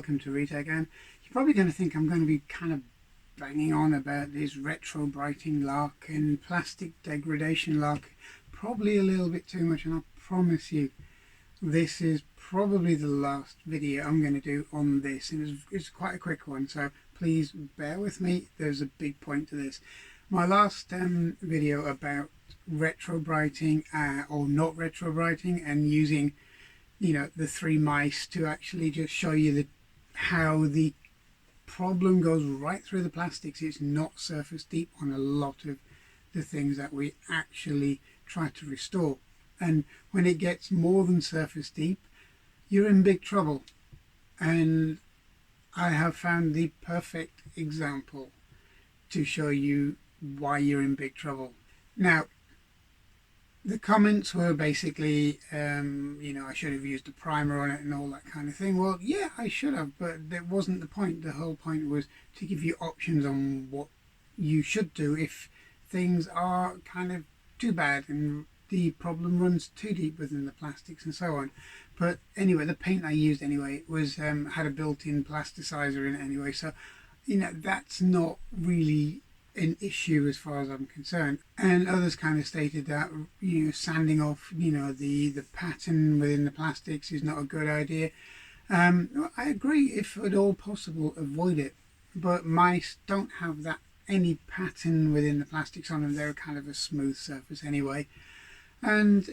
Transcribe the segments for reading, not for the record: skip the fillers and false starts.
welcome to Retech. And you're probably going to think I'm going to be kind of banging on about this retro brighting lark and plastic degradation lark, probably a little bit too much, and I promise you this is probably the last video I'm going to do on this, and it's quite a quick one, so please bear with me. There's a big point to this. My last video about retro brighting or not retro brighting, and using the three mice to actually just show you how the problem goes right through the plastics. It's not surface deep on a lot of the things that we actually try to restore, and when it gets more than surface deep, you're in big trouble. And I have found the perfect example to show you why you're in big trouble. Now, the comments were basically, I should have used a primer on it and all that kind of thing. Well, yeah, I should have, but that wasn't the point. The whole point was to give you options on what you should do if things are kind of too bad and the problem runs too deep within the plastics and so on. But anyway, the paint I used anyway was had a built-in plasticizer in it anyway, so that's not really an issue as far as I'm concerned. And others kind of stated that sanding off the pattern within the plastics is not a good idea. I agree, if at all possible avoid it, but mice don't have that any pattern within the plastics on them. They're kind of a smooth surface anyway. And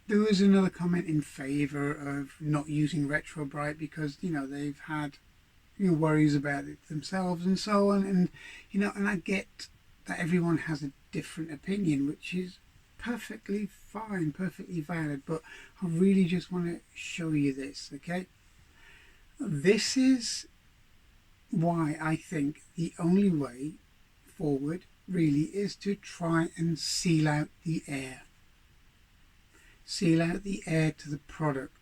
there was another comment in favor of not using retro bright because they've had worries about it themselves and so on, and I get that everyone has a different opinion, which is perfectly fine, perfectly valid, but I really just want to show you this, okay? This is why I think the only way forward really is to try and seal out the air. Seal out the air to the product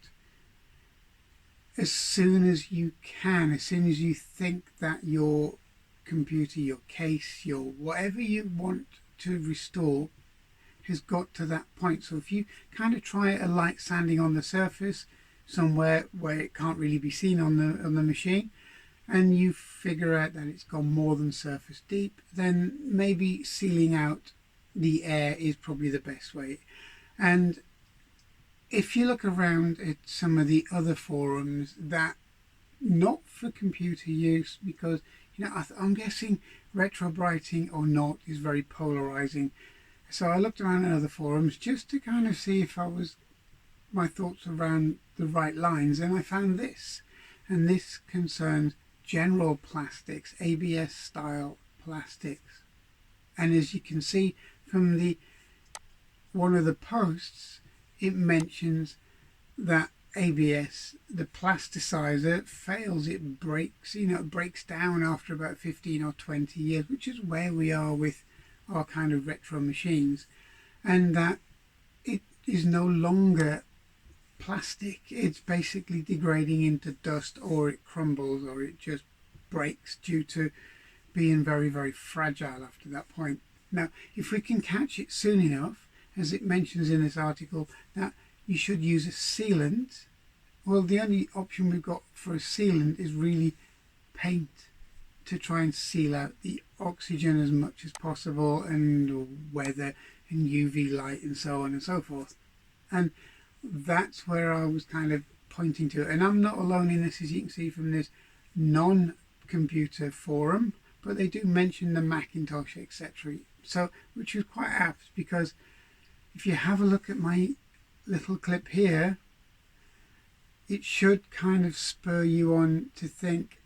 as soon as you can, as soon as you think that your computer, your case, your whatever you want to restore has got to that point. So if you kind of try a light sanding on the surface somewhere where it can't really be seen on the machine, and you figure out that it's gone more than surface deep, then maybe sealing out the air is probably the best way. And if you look around at some of the other forums that not for computer use, because I'm guessing retro brighting or not is very polarizing, so I looked around at other forums just to kind of see if my thoughts around the right lines, and I found this, and this concerns general plastics, ABS style plastics. And as you can see from one of the posts, it mentions that ABS, the plasticizer, fails. It breaks, it breaks down after about 15 or 20 years, which is where we are with our kind of retro machines, and that it is no longer plastic. It's basically degrading into dust, or it crumbles, or it just breaks due to being very, very fragile after that point. Now, if we can catch it soon enough, as it mentions in this article, that you should use a sealant. Well, the only option we've got for a sealant is really paint, to try and seal out the oxygen as much as possible, and weather and UV light and so on and so forth. And that's where I was kind of pointing to. And I'm not alone in this, as you can see from this non-computer forum, but they do mention the Macintosh, etc. So, which is quite apt, because if you have a look at my little clip here, it should kind of spur you on to think,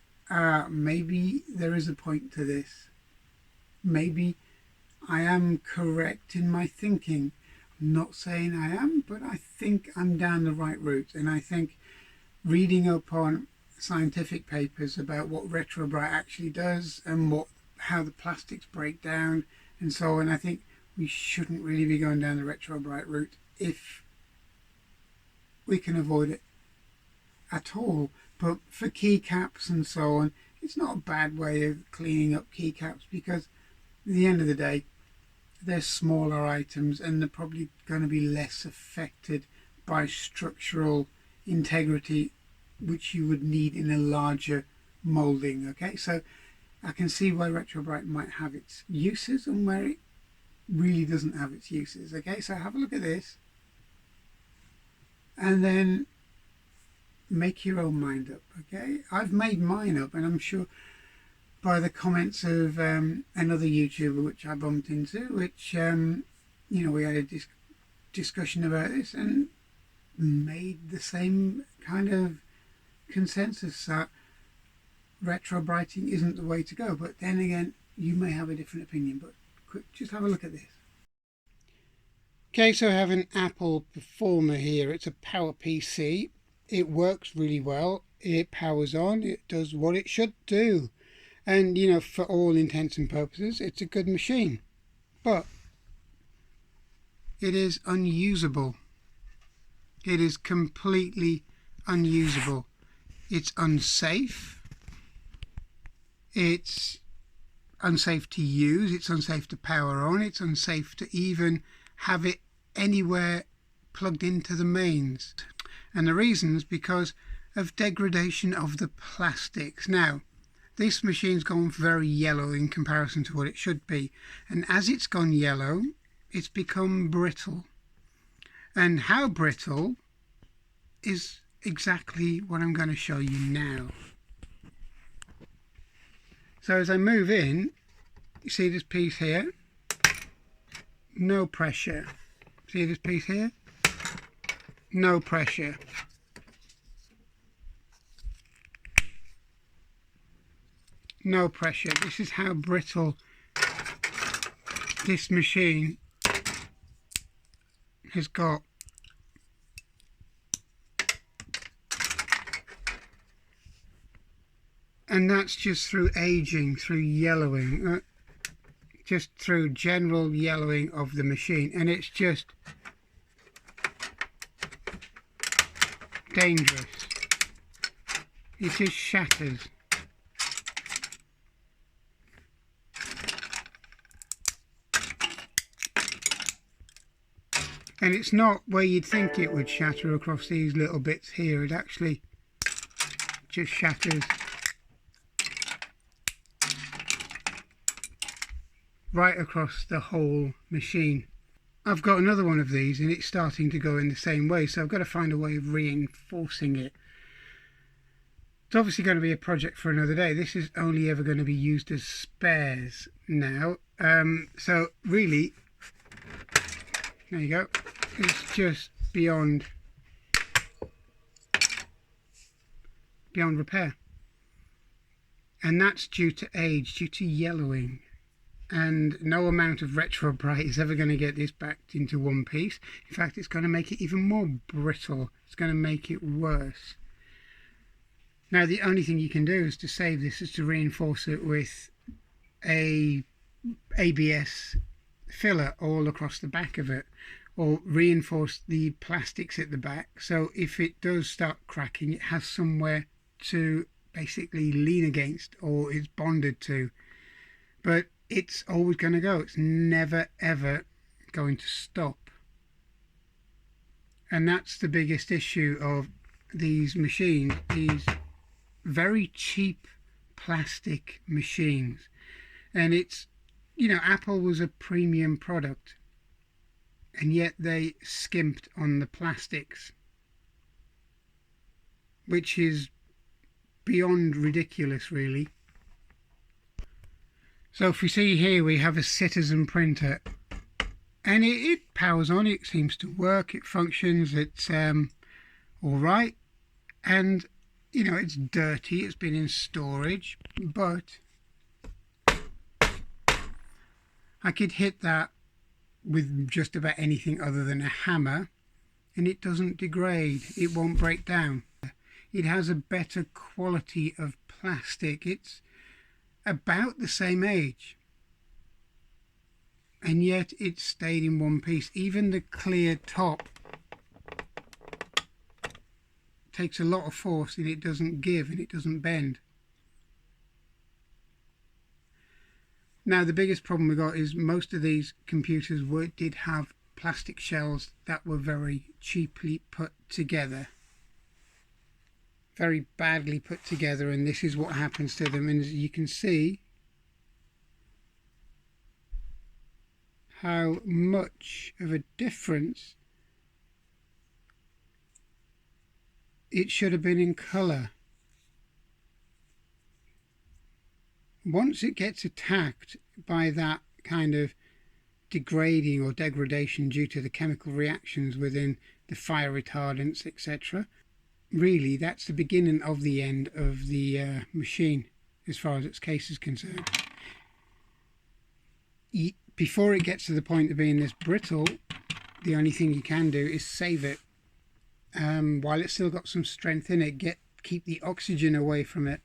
maybe there is a point to this. Maybe I am correct in my thinking. I'm not saying I am, but I think I'm down the right route. And I think reading up on scientific papers about what RetroBright actually does and how the plastics break down and so on, I think we shouldn't really be going down the RetroBright route if we can avoid it at all. But for keycaps and so on, it's not a bad way of cleaning up keycaps, because at the end of the day, they're smaller items and they're probably going to be less affected by structural integrity which you would need in a larger molding. Okay, so I can see where RetroBrite might have its uses and where it really doesn't have its uses. Okay, so have a look at this and then make your own mind up. Okay, I've made mine up, and I'm sure by the comments of another YouTuber which I bumped into, which you know, we had a discussion about this and made the same kind of consensus that retrobrighting isn't the way to go. But then again, you may have a different opinion. But just have a look at this. Okay, so I have an Apple Performer here. It's a Power PC. It works really well. It powers on. It does what it should do. And, you know, for all intents and purposes, it's a good machine. But it is unusable. It is completely unusable. It's unsafe. It's unsafe to use. It's unsafe to power on. It's unsafe to even have it anywhere plugged into the mains. And the reason's because of degradation of the plastics. Now, this machine's gone very yellow in comparison to what it should be. And as it's gone yellow, it's become brittle. And how brittle is exactly what I'm going to show you now. So as I move in, you see this piece here? No pressure. See this piece here? No pressure. No pressure. This is how brittle this machine has got. And that's just through aging, through yellowing, just through general yellowing of the machine. And it's just dangerous. It just shatters. And it's not where you'd think it would shatter across these little bits here. It actually just shatters right across the whole machine. I've got another one of these and it's starting to go in the same way, so I've got to find a way of reinforcing it. It's obviously going to be a project for another day. This is only ever going to be used as spares now. So really, there you go. It's just beyond repair. And that's due to age, due to yellowing. And no amount of RetroBrite is ever going to get this back into one piece. In fact, it's going to make it even more brittle. It's going to make it worse. Now, the only thing you can do is to save this is to reinforce it with a ABS filler all across the back of it, or reinforce the plastics at the back, so if it does start cracking, it has somewhere to basically lean against, or it's bonded to. But it's always going to go. It's never ever going to stop. And that's the biggest issue of these machines, these very cheap plastic machines. And it's, you know, Apple was a premium product, and yet they skimped on the plastics, which is beyond ridiculous, really. So if we see here, we have a Citizen printer, and it powers on, it seems to work, it functions, it's all right. And, you know, it's dirty, it's been in storage, but I could hit that with just about anything other than a hammer, and it doesn't degrade, it won't break down. It has a better quality of plastic. It's about the same age, and yet it stayed in one piece. Even the clear top takes a lot of force, and it doesn't give, and it doesn't bend. Now, the biggest problem we got is most of these computers did have plastic shells that were very cheaply put together. very badly put together, and this is what happens to them. And as you can see how much of a difference it should have been in colour. Once it gets attacked by that kind of degrading or degradation due to the chemical reactions within the fire retardants, etc., really that's the beginning of the end of the machine as far as its case is concerned. Before it gets to the point of being this brittle, the only thing you can do is save it. While it's still got some strength in it, keep the oxygen away from it.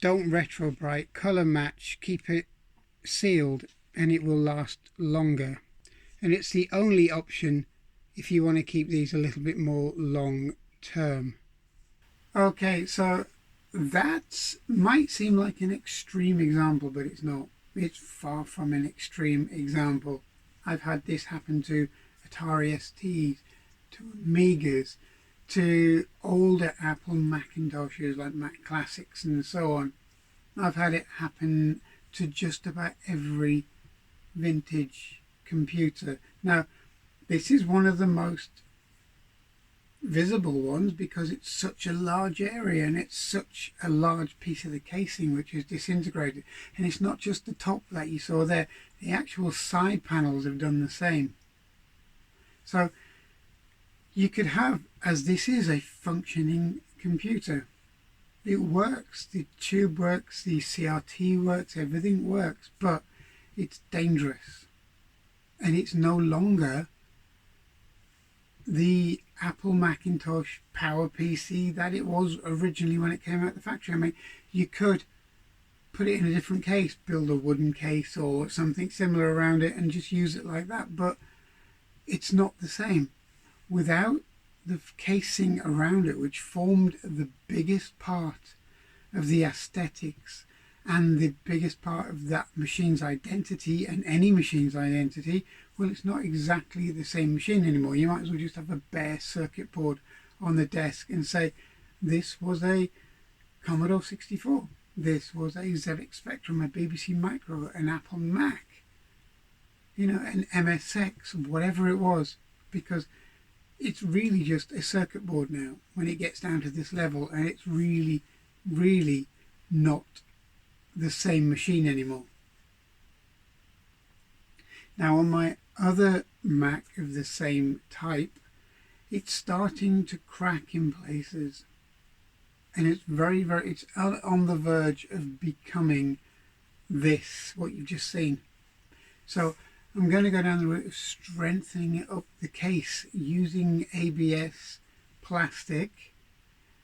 Don't retrobrite, colour match, keep it sealed, and it will last longer. And it's the only option if you want to keep these a little bit more long term. Okay, so that might seem like an extreme example, but it's not. It's far from an extreme example. I've had this happen to Atari STs, to Amigas, to older Apple Macintoshes like Mac Classics and so on. I've had it happen to just about every vintage computer. Now, this is one of the most visible ones because it's such a large area and it's such a large piece of the casing which is disintegrated. And it's not just the top that you saw there, the actual side panels have done the same. So you could have, as this is a functioning computer, it works, the tube works, the CRT works, everything works, but it's dangerous. And it's no longer the Apple Macintosh Power PC that it was originally when it came out the factory. I mean, you could put it in a different case, build a wooden case or something similar around it and just use it like that, but it's not the same. Without the casing around it, which formed the biggest part of the aesthetics and the biggest part of that machine's identity and any machine's identity, well, it's not exactly the same machine anymore. You might as well just have a bare circuit board on the desk and say, this was a Commodore 64, this was a ZX Spectrum, a BBC Micro, an Apple Mac, an MSX, whatever it was, because it's really just a circuit board now when it gets down to this level, and it's really, really not the same machine anymore. Now on my other Mac of the same type, it's starting to crack in places, and it's it's on the verge of becoming this, what you've just seen. So I'm going to go down the route of strengthening up the case using ABS plastic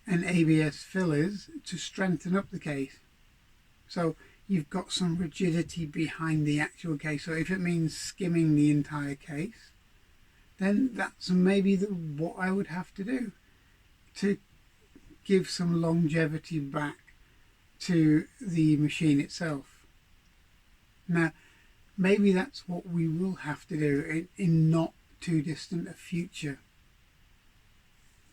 and ABS fillers to strengthen up the case. So you've got some rigidity behind the actual case. So if it means skimming the entire case, then that's maybe what I would have to do to give some longevity back to the machine itself. Now, maybe that's what we will have to do in not too distant a future.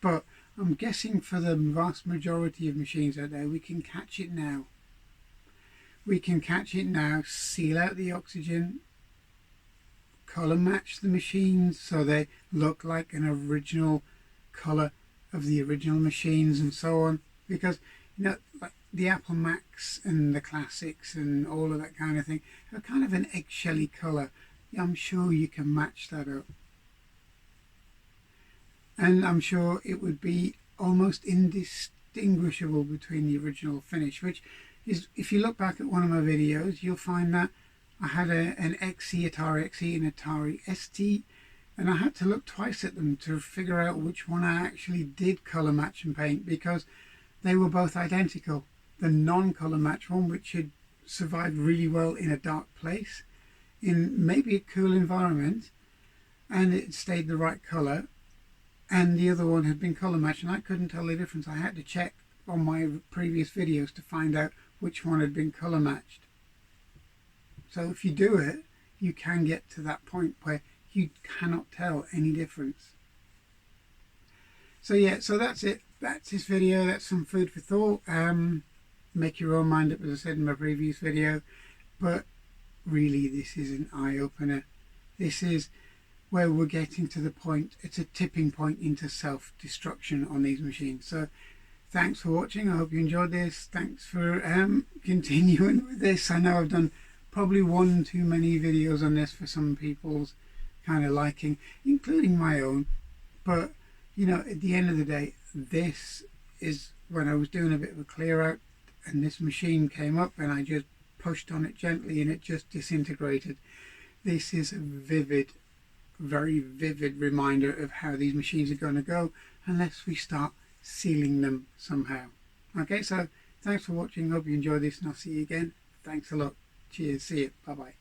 But I'm guessing for the vast majority of machines out there, we can catch it now. We can catch it now, seal out the oxygen, colour match the machines so they look like an original colour of the original machines and so on. Because, like the Apple Macs and the Classics and all of that kind of thing are kind of an eggshelly colour. I'm sure you can match that up. And I'm sure it would be almost indistinguishable between the original finish, which is, if you look back at one of my videos, you'll find that I had an XE, Atari XE and Atari ST, and I had to look twice at them to figure out which one I actually did colour match and paint, because they were both identical. The non-colour match one, which had survived really well in a dark place, in maybe a cool environment, and it stayed the right colour, and the other one had been colour matched, and I couldn't tell the difference. I had to check on my previous videos to find out which one had been colour matched. So if you do it, you can get to that point where you cannot tell any difference. So yeah, so that's it. that's this video. That's some food for thought. Make your own mind up, as I said in my previous video, but really this is an eye-opener. This is where we're getting to the point, it's a tipping point into self-destruction on these machines. So thanks for watching. I hope you enjoyed this. Thanks for continuing with this. I know I've done probably one too many videos on this for some people's kind of liking, including my own, but you know, at the end of the day, this is when I was doing a bit of a clear out and this machine came up and I just pushed on it gently and it just disintegrated. This is a vivid, very vivid reminder of how these machines are going to go unless we start sealing them somehow. Okay, so thanks for watching. Hope you enjoyed this and I'll see you again. Thanks a lot. Cheers. See you. Bye bye.